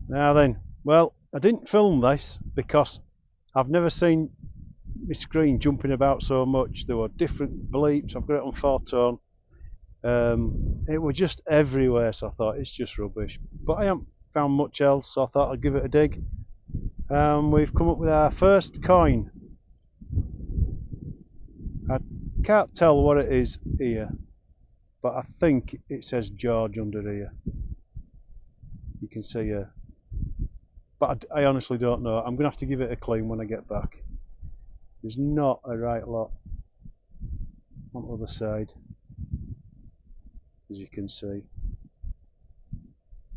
Now then, well, I didn't film this because I've never seen my screen jumping about so much. There were different bleeps. I've got it on 4-tone. It was just everywhere, so I thought it's just rubbish. But I haven't found much else, so I thought I'd give it a dig. We've come up with our first coin. I can't tell what it is here, but I think it says George under here. You can see here. But I honestly don't know. I'm going to have to give it a clean when I get back. There's not a right lot on the other side, as you can see.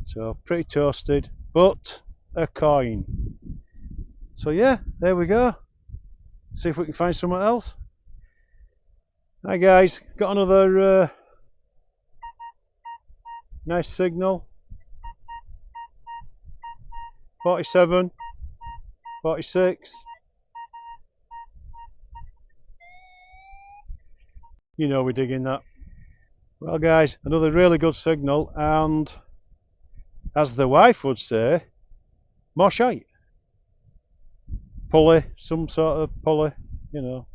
So pretty toasted, but a coin. So yeah, there we go. See if we can find something else. Hi guys, got another nice signal. 47, 46. You know we're digging that. Well guys, another really good signal, and as the wife would say, more shite. Pulley, some sort of pulley, you know.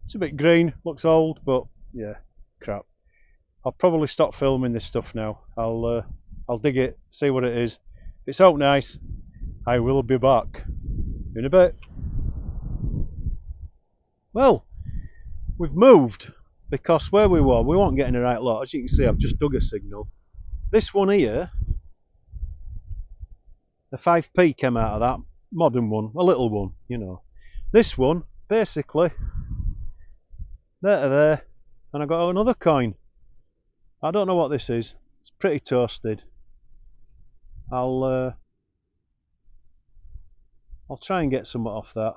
It's a bit green, looks old, but yeah, crap. I'll probably stop filming this stuff now. I'll dig it, see what it is. If it's out nice, I will be back in a bit. Well, we've moved because where we weren't getting the right lot. As you can see, I've just dug a signal. This one here, the 5p came out of that modern one, a little one, you know. This one, basically, there to there, and I got another coin. I don't know what this is. It's pretty toasted. I'll try and get some off that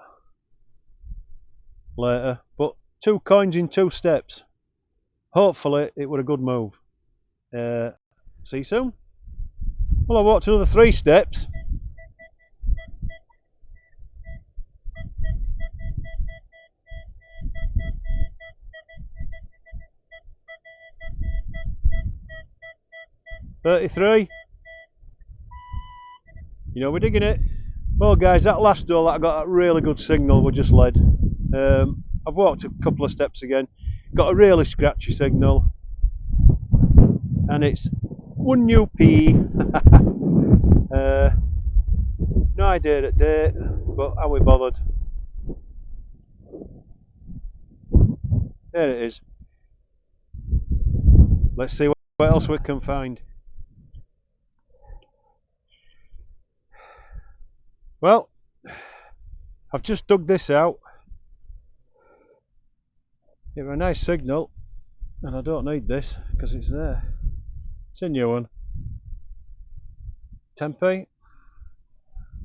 later. But 2 coins in 2 steps. Hopefully it were a good move. See you soon. Well, I walked another 3 steps. $33. You know we're digging it. Well guys, that last door that I got a really good signal we just led. I've walked a couple of steps again, got a really scratchy signal, and it's 1 new P. No idea at date, but are we bothered? There it is. Let's see what else we can find. Well, I've just dug this out. It was a nice signal, and I don't need this because it's there. It's a new one. 10p.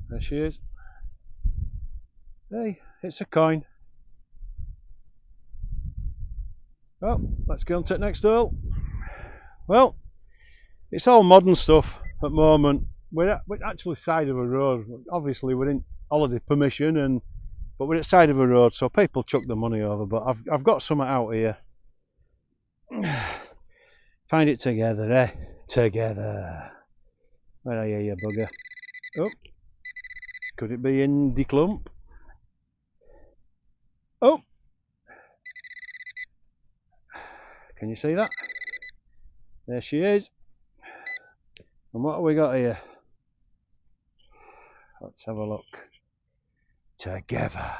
There she is. Hey, it's a coin. Well, let's go on to the next hole. Well, it's all modern stuff at the moment. We're actually side of a road. Obviously we're in holiday permission, but we're at side of a road, so people chuck the money over. But I've got something out here. Find it together, eh? Together. Where are you bugger? Oh, could it be in the clump? Oh, can you see that? There she is. And what have we got here? Let's have a look. Together.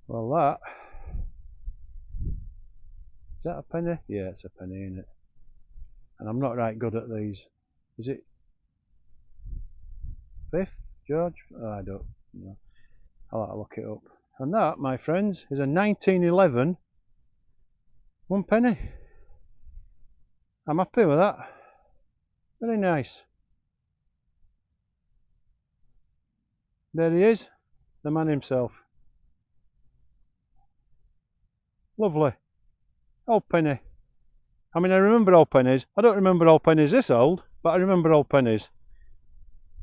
Well, is that a penny? Yeah, it's a penny, isn't it? And I'm not right good at these. Is it 5th, George? Oh, I don't know. I'll have to look it up. And that, my friends, is a 1911 1 penny. I'm happy with that. Very nice. There he is, the man himself. Lovely. Old penny. I mean, I remember old pennies. I don't remember old pennies this old, but I remember old pennies.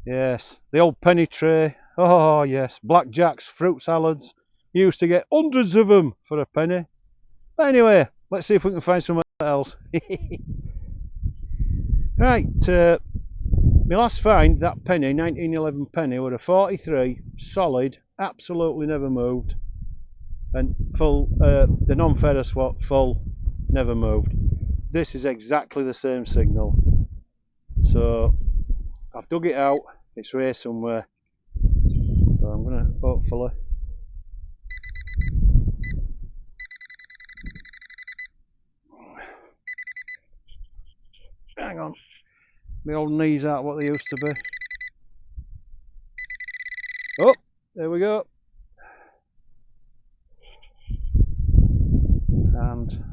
Yes, the old penny tray. Oh yes, blackjacks, fruit salads. You used to get hundreds of them for a penny. But anyway, let's see if we can find something else. Right, my last find, that penny, 1911 penny, were a 43, solid, absolutely never moved, and full, the non-ferrous swap, full, never moved. This is exactly the same signal. So I've dug it out, it's here somewhere. So I'm going to hopefully hang on, my old knees aren't what they used to be. Oh, there we go. And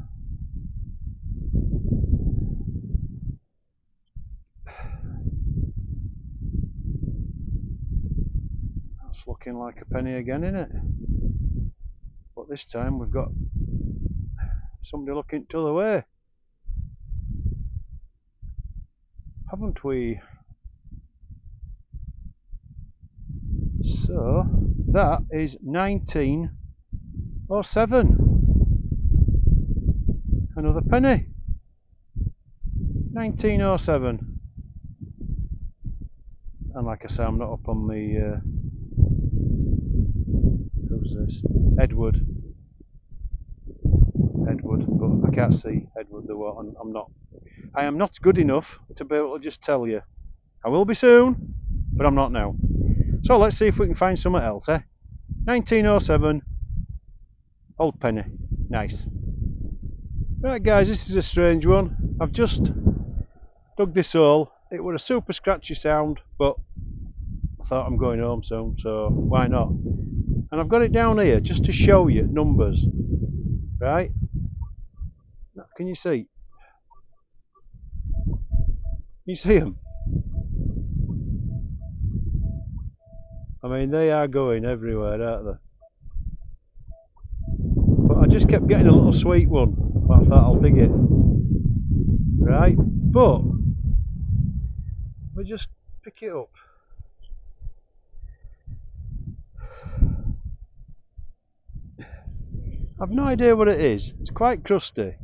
that's looking like a penny again, isn't it? But this time we've got somebody looking the other way, haven't we? So that is 1907. Another penny. 1907. And like I say, I'm not up on the who's this? Edward, but I can't see Edward the what. I am not good enough to be able to just tell you. I will be soon, but I'm not now. So let's see if we can find something else, eh? 1907, old penny, nice. Right guys, this is a strange one. I've just dug this hole. It was a super scratchy sound, but I thought I'm going home soon, so why not? And I've got it down here just to show you numbers, right? Can you see? Can you see them? I mean, they are going everywhere, aren't they? But I just kept getting a little sweet one, but I thought I'll dig it. Right, but we just pick it up. I've no idea what it is. It's quite crusty.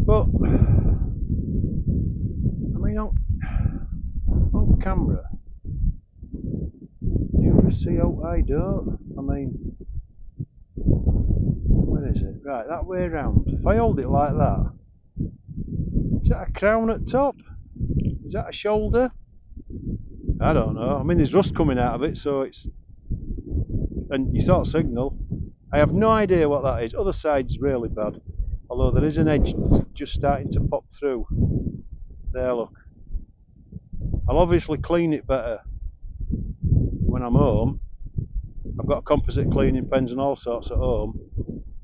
But I mean, on camera, do you ever see out I don't? I mean, where is it? Right, that way round. If I hold it like that, is that a crown at top? Is that a shoulder? I don't know. I mean, there's rust coming out of it, so it's, and you sort of signal. I have no idea what that is. Other side's really bad, although there is an edge just starting to pop through. There, look. I'll obviously clean it better when I'm home. I've got composite cleaning pens and all sorts at home,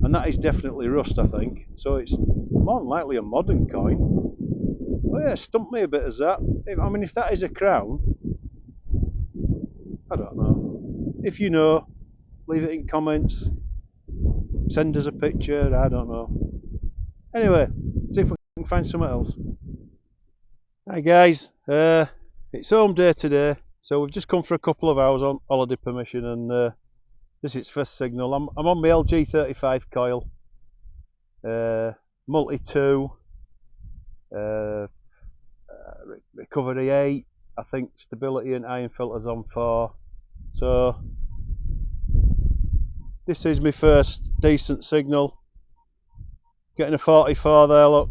and that is definitely rust, I think. So it's more than likely a modern coin. Oh yeah, stumped me a bit as that. I mean, if that is a crown, I don't know. If you know, leave it in comments. Send us a picture, I don't know. Anyway, see if we can find something else. Hi guys, it's home day today, so we've just come for a couple of hours on holiday permission, and this is its first signal. I'm on my LG35 coil, multi 2, recovery 8, I think stability and iron filters on 4. So this is my first decent signal. Getting a 44 there, look.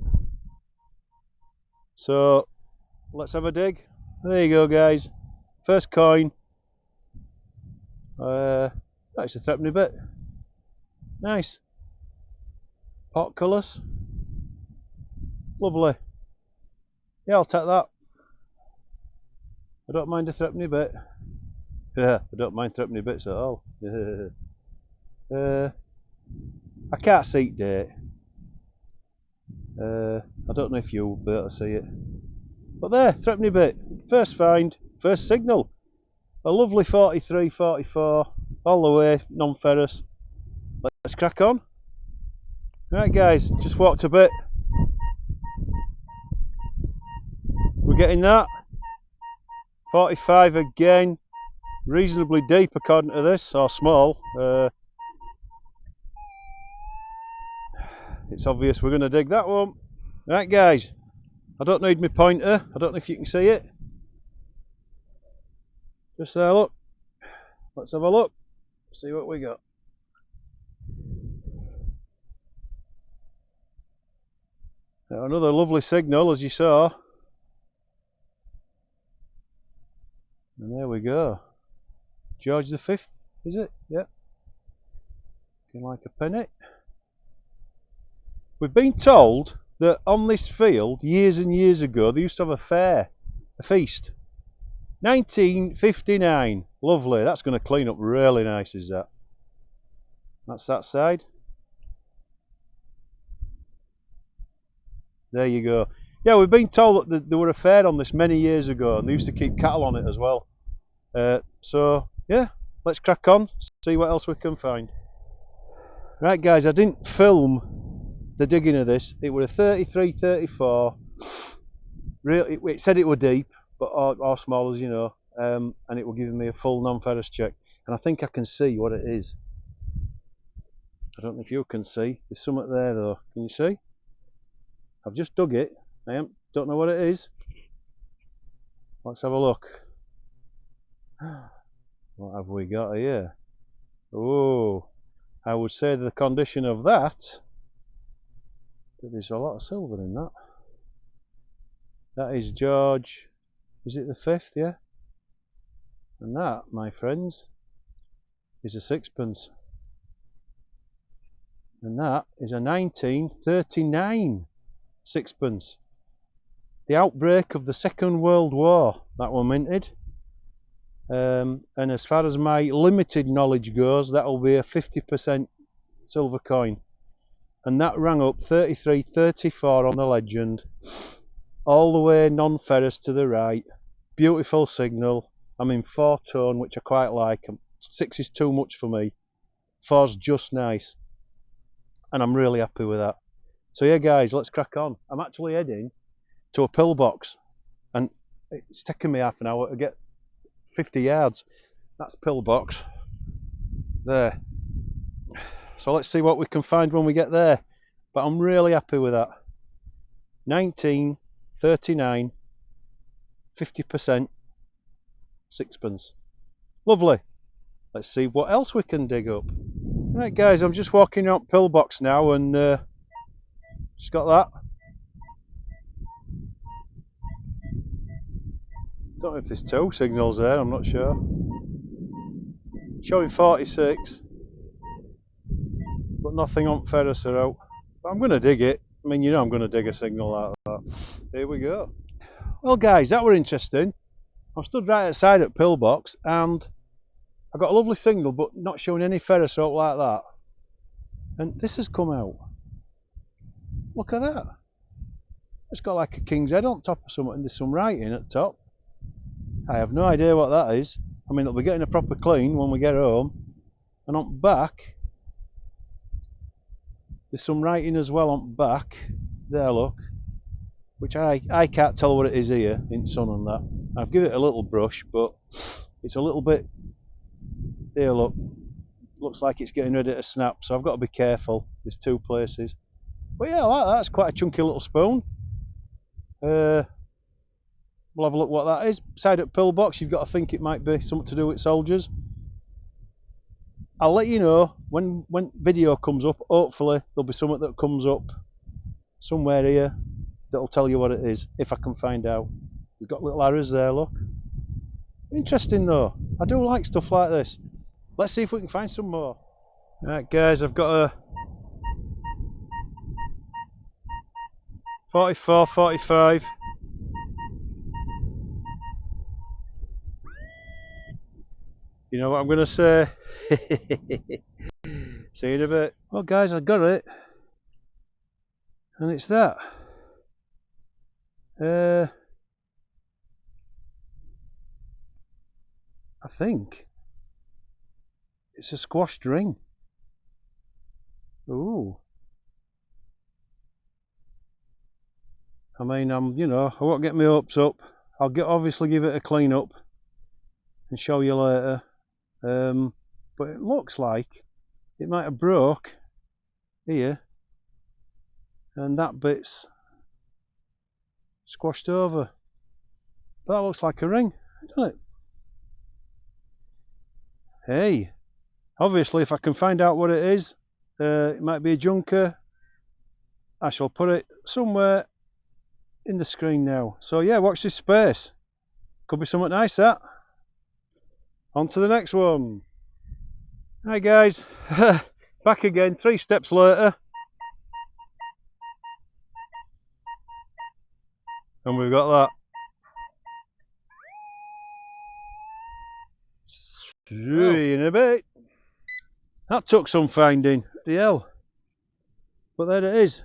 So let's have a dig. There you go guys, first coin. That's a threepenny bit. Nice. Portcullis. Lovely. Yeah, I'll take that. I don't mind a threepenny bit. Yeah, I don't mind threepenny bits at all. I can't see date. I don't know if you'll be able to see it. But there, threepenny bit. First find, first signal. A lovely 43, 44, all the way, non-ferrous. Let's crack on. Right guys, just walked a bit. We're getting that. 45 again. Reasonably deep according to this, or small. It's obvious we're going to dig that one. Right guys, I don't need my pointer. I don't know if you can see it. Just there, look. Let's have a look. See what we got. Now, another lovely signal, as you saw. And there we go. George V, is it? Yeah. Looking like a penny. We've been told that on this field, years and years ago, they used to have a fair, a feast. 1959. Lovely. That's going to clean up really nice, is that? That's that side. There you go. Yeah, we've been told that there were a fair on this many years ago, and they used to keep cattle on it as well. So, yeah, let's crack on, see what else we can find. Right, guys, I didn't film the digging of this. It was a 33, 34. Really, it said it were deep, but or small, as you know, and it will give me a full non-ferrous check. And I think I can see what it is. I don't know if you can see. There's something there though. Can you see? I've just dug it. Don't know what it is. Let's have a look. What have we got here? Oh, I would say the condition of that there's a lot of silver in that. That is George, is it the 5th? Yeah. And that, my friends, is a sixpence. And that is a 1939 sixpence. The outbreak of the Second World War, that one minted. And as far as my limited knowledge goes, that will be a 50% silver coin. And that rang up 33, 34 on the legend, all the way non-ferrous to the right. Beautiful signal. I'm in 4-tone, which I quite like. 6 is too much for me. 4's just nice. And I'm really happy with that. So yeah, guys, let's crack on. I'm actually heading to a pillbox, and it's taken me half an hour to get 50 yards. That's pillbox there. So let's see what we can find when we get there. But I'm really happy with that. 1939, 50% sixpence. Lovely. Let's see what else we can dig up. Right, guys, I'm just walking out pillbox now, and just got that. Don't know if there's 2 signals there, I'm not sure. Showing 46, but nothing on ferrous are out. But I'm going to dig it. I mean, you know I'm going to dig a signal out of that. Here we go. Well, guys, that were interesting. I'm stood right outside at pillbox, and I got a lovely signal, but not showing any ferrous out like that. And this has come out. Look at that. It's got like a king's head on top or something, and there's some writing at the top. I have no idea what that is. I mean, it'll be getting a proper clean when we get home. And on back, there's some writing as well on back. There, look. Which I can't tell what it is here in sun and that. I've given it a little brush, but it's a little bit. There, look. Looks like it's getting ready to snap, so I've got to be careful. There's 2 places. But yeah, I like that. It's quite a chunky little spoon. We'll have a look what that is. Side up pillbox, you've got to think it might be something to do with soldiers. I'll let you know when video comes up. Hopefully there'll be something that comes up somewhere here that'll tell you what it is, if I can find out. You've got little arrows there, look. Interesting though. I do like stuff like this. Let's see if we can find some more. Right, guys, I've got a 44, 45. You know what I'm going to say? See you in a bit. Well, guys, I got it. And it's that. I think it's a squashed ring. Ooh. I mean, I won't get my hopes up. I'll obviously give it a clean up and show you later. But it looks like it might have broke here, and that bit's squashed over. But that looks like a ring, doesn't it? Hey, obviously if I can find out what it is, it might be a junker. I shall put it somewhere in the screen now. So yeah, watch this space. Could be something nice, that. On to the next one. Hi guys, back again, 3 steps later. And we've got that. Three in a bit. That took some finding, the hell. But there it is.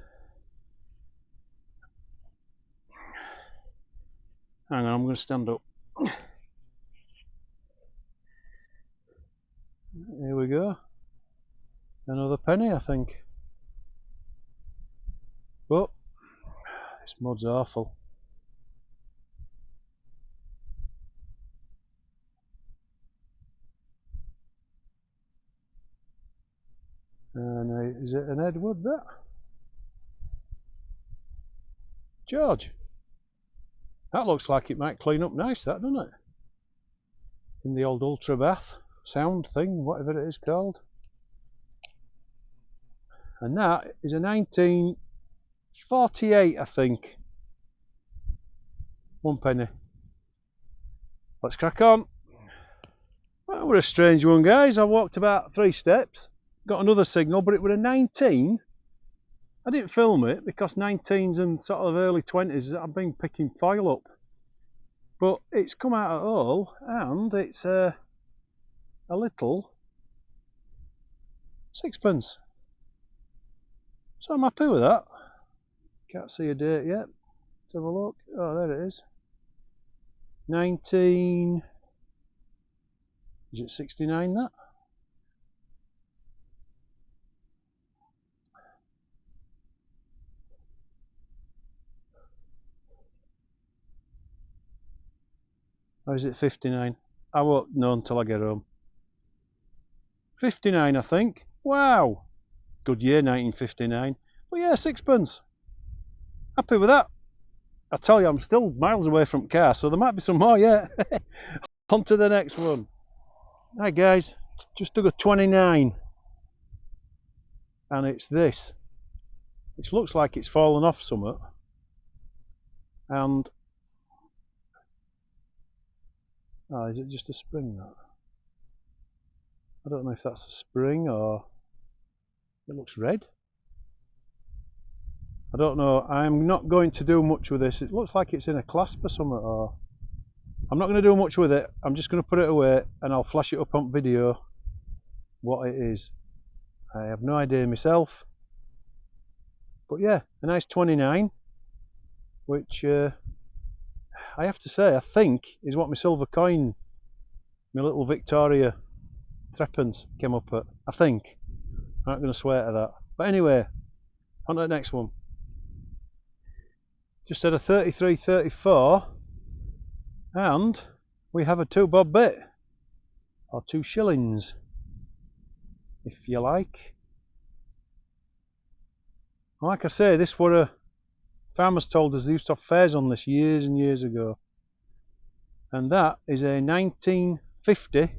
Hang on, I'm going to stand up. Here we go. Another penny, I think. But this mud's awful. And is it an Edward, that? George. That looks like it might clean up nice, that, doesn't it? In the old ultra bath sound thing, whatever it is called. And that is a 1948, I think. 1 penny. Let's crack on. That was a strange one, guys. I walked about 3 steps, got another signal, but it was a 19. I didn't film it because 19s and sort of early 20s I've been picking foil up. But it's come out at all, and it's a little 6pence. So I'm happy with that. Can't see a date yet. Let's have a look. Oh, there it is. 19. Is it 69, that? Or is it 59? I won't know until I get home. 59, I think. Wow! Good year, 1959. But yeah, 6pence. Happy with that. I tell you, I'm still miles away from car, so there might be some more yet. On to the next one. Hi guys, just took a 29. And it's this. Which looks like it's fallen off somewhat. And oh, is it just a spring, that? I don't know if that's a spring or it looks red. I don't know. I'm not going to do much with this. It looks like it's in a clasp or something, or I'm not going to do much with it. I'm just going to put it away and I'll flash it up on video what it is. I have no idea myself. But yeah, a nice 29, which I have to say, I think is what my silver coin, my little Victoria 3pence came up at. I think. I'm not going to swear to that. But anyway, on to the next one. Just had a 33.34, and we have a 2 bob bit, or 2 shillings, if you like. Like I say, this were a farmers told us they used to have fairs on this years and years ago, and that is a 1950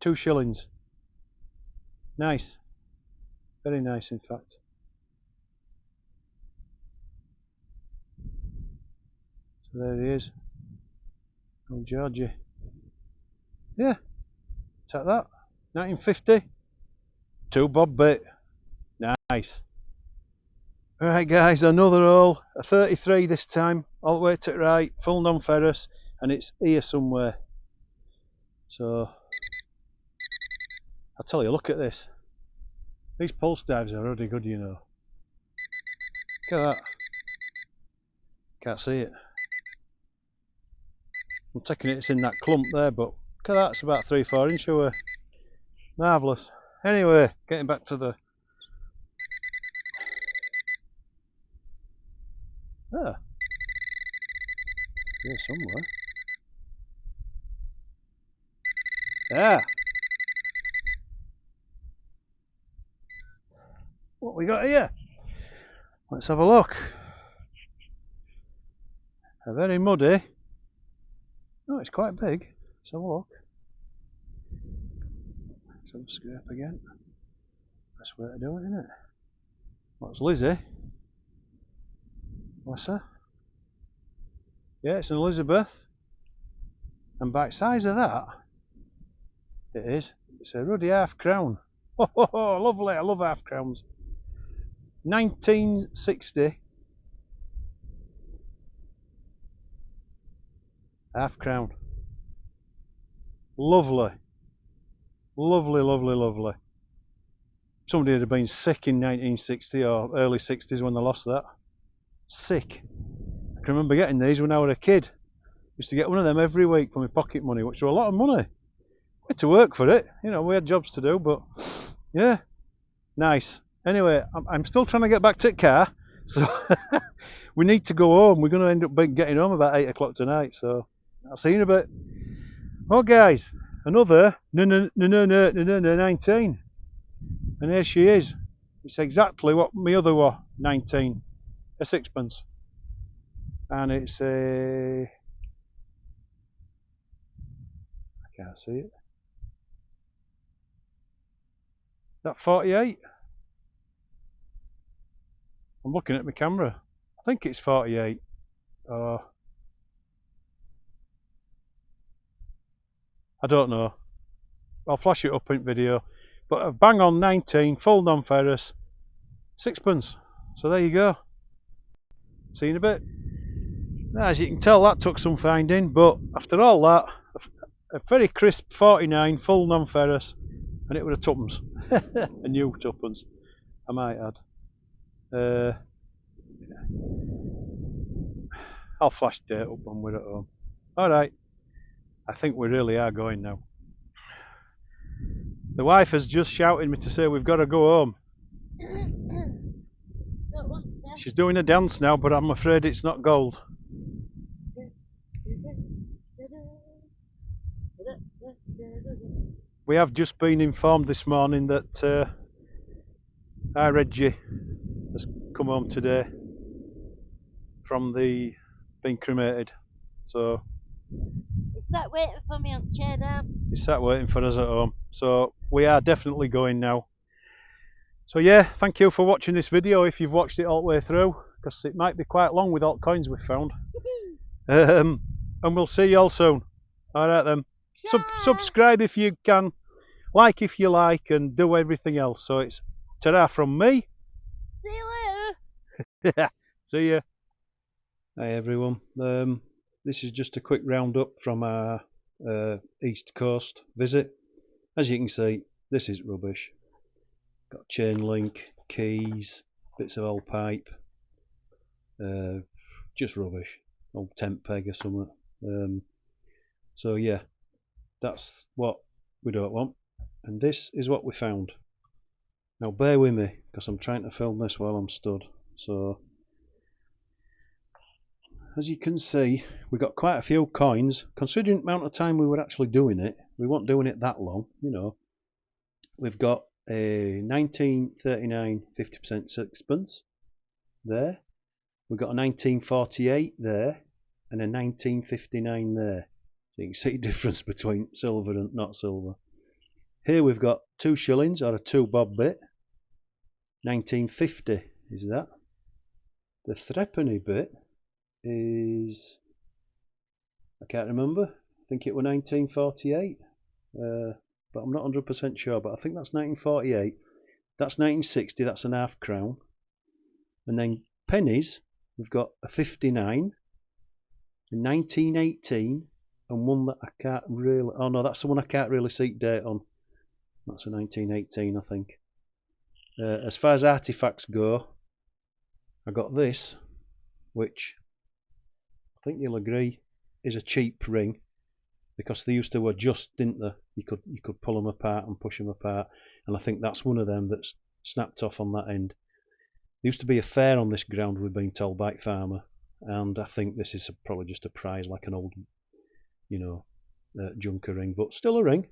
2 shillings. Nice, very nice in fact. So there he is. Oh Georgie. Yeah, take that. 1950 2 bob bit. Nice. Alright guys, another hole. A 33 this time, all the way to the right, full non-ferrous, and it's here somewhere. So I'll tell you, look at this. These pulse dives are really good, you know. Look at that. Can't see it. I'm taking it's in that clump there, but look at that, it's about 3-4 inch away. Marvellous. Anyway, getting back to the... Ah. Here somewhere. Ah. What we got here? Let's have a look. A very muddy. Oh, it's quite big. Let's have a look. Let's have a scrape again. Best way to do it, isn't it? That's Lizzie. What's her? Yeah, it's an Elizabeth. And by the size of that, it is. It's a ruddy half crown. Oh, lovely. I love half crowns. 1960. Half crown. Lovely. Lovely, lovely, lovely. Somebody would have been sick in 1960 or early 60s when they lost that. Sick. I can remember getting these when I was a kid. Used to get one of them every week for my pocket money, which was a lot of money. We had to work for it. You know, we had jobs to do, but yeah, nice. Anyway, I'm still trying to get back to the car, so we need to go home. We're going to end up getting home about 8 o'clock tonight, so I'll see you in a bit. Well, guys, another no 19. And here she is. It's exactly what my other was, 19. A sixpence. And it's a... I can't see it. That 48? I'm looking at my camera. I think it's 48. I don't know. I'll flash it up in video. But a bang on 19, full non-ferrous, sixpence. So there you go. See you in a bit. As you can tell, that took some finding, but after all that, a very crisp 49, full non-ferrous, and it was a tuppence. A new tuppence, I might add. I'll flash date up when we're at home. Alright, I think we really are going now. The wife has just shouted me to say we've got to go home. She's doing a dance now, but I'm afraid it's not gold. We have just been informed this morning that our Reggie has come home today from the being cremated. So He's sat waiting for me on the chair now. He's sat waiting for us at home. So we are definitely going now. So yeah, thank you for watching this video if you've watched it all the way through, because it might be quite long with all the coins we've found. And we'll see you all soon. Alright then. Subscribe if you can, like if you like, and do everything else. So it's ta-ra from me. See you later. See ya. Hi everyone. This is just a quick roundup from our East Coast visit. As you can see, this is rubbish. Got chain link, keys, bits of old pipe, just rubbish. Old tent peg or something. So yeah, that's what we don't want. And this is what we found. Now bear with me, because I'm trying to film this while I'm stood. So as you can see, we got quite a few coins. Considering the amount of time we were actually doing it, we weren't doing it that long, you know. We've got a 1939 50% sixpence there. We've got a 1948 there and a 1959 there. So you can see the difference between silver and not silver. Here we've got 2 shillings or a 2 bob bit. 1950 is that. The threepenny bit is, I can't remember. I think it was 1948. But I'm not 100% sure, but I think that's 1948. That's 1960, that's an half crown. And then pennies, we've got a 59, a 1918, and one that I can't really, oh no, that's the one I can't really see date on. That's a 1918, I think. As far as artifacts go, I got this, which I think you'll agree is a cheap ring, because they used to adjust, didn't they? You could pull them apart and push them apart, and I think that's one of them that's snapped off on that end. There used to be a fair on this ground, we've been told by the farmer, and I think this is probably just a prize, like an old, you know, junker ring, but still a ring.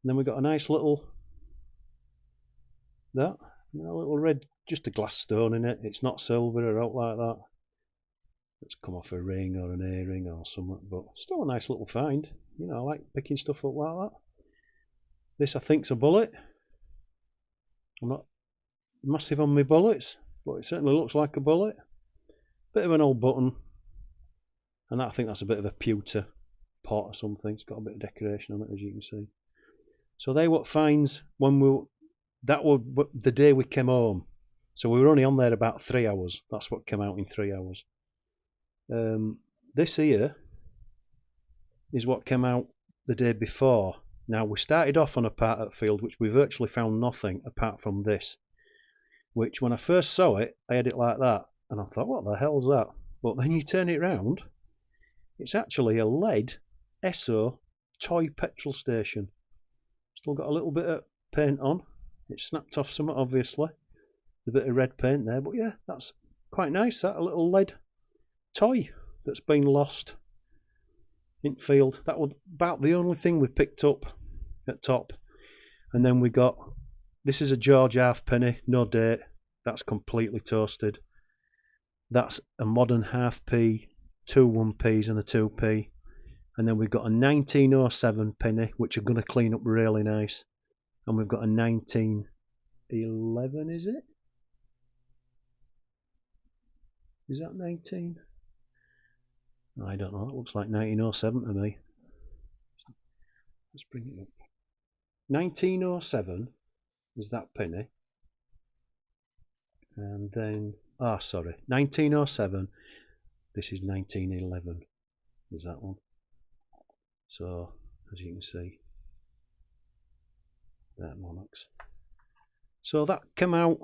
And then we got a nice little, a little red just a glass stone in it. It's not silver or out like that. It's come off a ring or an earring or something, but still a nice little find. You know, I like picking stuff up like that. This I think's a bullet. I'm not massive on my bullets, but it certainly looks like a bullet. Bit of an old button, and I think that's a bit of a pewter pot or something. It's got a bit of decoration on it, as you can see. So they what finds when that was the day we came home. So we were only on there about 3 hours. That's what came out in 3 hours. This here is what came out the day before. Now we started off on a part of the field which we virtually found nothing apart from this, which when I first saw it I had it like that and I thought, what the hell's that? But then you turn it round, it's actually a lead Esso toy petrol station. Still got a little bit of paint on. It's snapped off somewhat, obviously. A bit of red paint there, but yeah, that's quite nice, that, a little lead toy that's been lost in field. That was about the only thing we picked up at top. And then we got, this is a George halfpenny, no date, that's completely toasted. That's a modern half p, 2 1p's and a 2p. And then we've got a 1907 penny, which are going to clean up really nice. And we've got a 1911, is it? Is that 19? I don't know, it looks like 1907 to me. Let's bring it up. 1907 is that penny. And then, sorry, 1907, this is 1911, is that one. So, as you can see, that Monarchs. So that came out,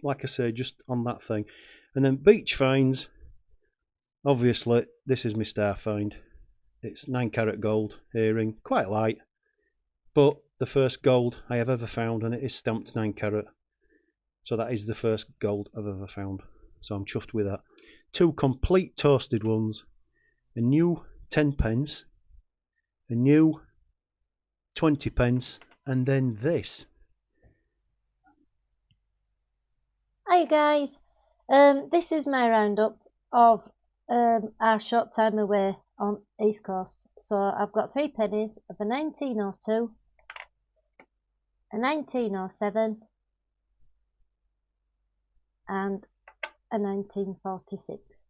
like I say, just on that thing. And then beach finds, obviously, this is my star find. It's 9 carat gold earring, quite light, but the first gold I have ever found, and it is stamped 9 carat. So that is the first gold I've ever found. So I'm chuffed with that. 2 complete toasted ones, a new 10p, a new 20p, and then this. Hi guys, this is my roundup of our short time away on East Coast. So I've got 3 pennies of a 1902, a 1907 and a 1946.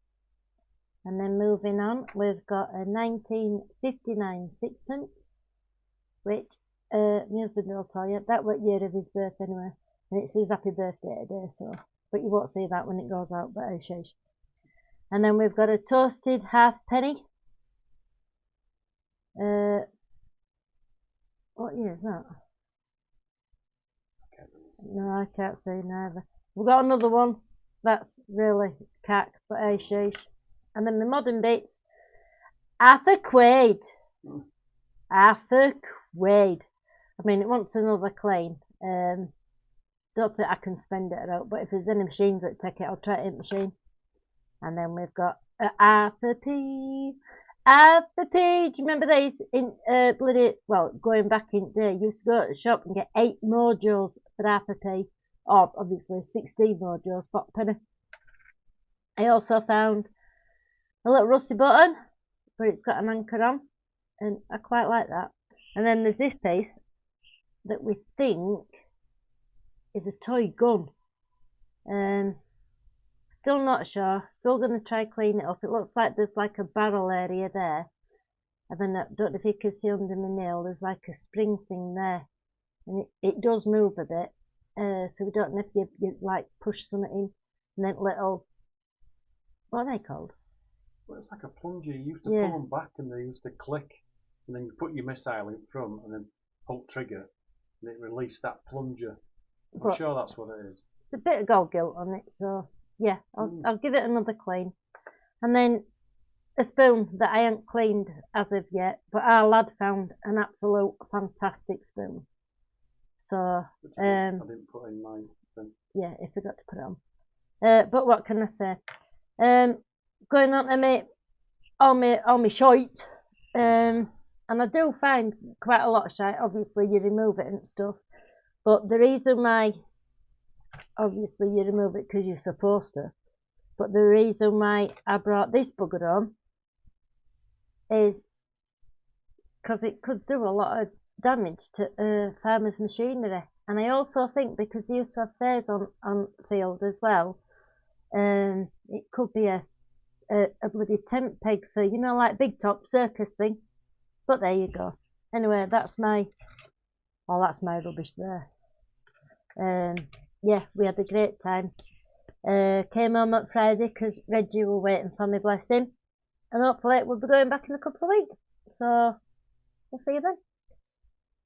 And then moving on, we've got a 1959 sixpence, which my husband will tell you, that was year of his birth anyway. And it says happy birthday today, so, but you won't see that when it goes out, but oh shush. And then we've got a toasted halfpenny. What year is that? No, I can't see neither. We've got another one that's really cack, but oh shush. And then the modern bits, Arthur Quaid. Arthur Quaid. I mean, it wants another clean. Don't think I can spend it out, but if there's any machines that take it, I'll try it in machine. And then we've got Arthur P. Arthur P. Do you remember these in going back in the day, you used to go to the shop and get 8 mojos for Arthur P. Or obviously 16 mojos for a penny. I also found a little rusty button, but it's got an anchor on, and I quite like that. And then there's this piece that we think is a toy gun. Still not sure. Still going to try clean it up. It looks like there's like a barrel area there. And then I don't know if you can see under my nail, there's like a spring thing there. And it does move a bit. So we don't know if you like push something in. And then little, what are they called? Well, it's like a plunger. You used to pull them back and they used to click. And then you put your missile in front and then pull trigger. And it released that plunger. I'm sure that's what it is. It's a bit of gold gilt on it, so yeah, I'll give it another clean. And then a spoon that I ain't cleaned as of yet, but our lad found an absolute fantastic spoon. So I didn't put in mine then. Yeah, I forgot to put it on. But what can I say? Going on to all my shite. And I do find quite a lot of shite. Obviously you remove it and stuff. But the reason why obviously you remove it because you're supposed to. But the reason why I brought this bugger on is because it could do a lot of damage to farmers' machinery. And I also think because they used to have fairs on field as well, it could be a bloody tent peg for, you know, like big top circus thing. But there you go. Anyway, that's my rubbish there. Yeah, we had a great time. Came home on Friday because Reggie were waiting for me, bless him. And hopefully we'll be going back in a couple of weeks. So we'll see you then.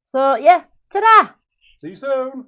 So yeah, ta-da! See you soon.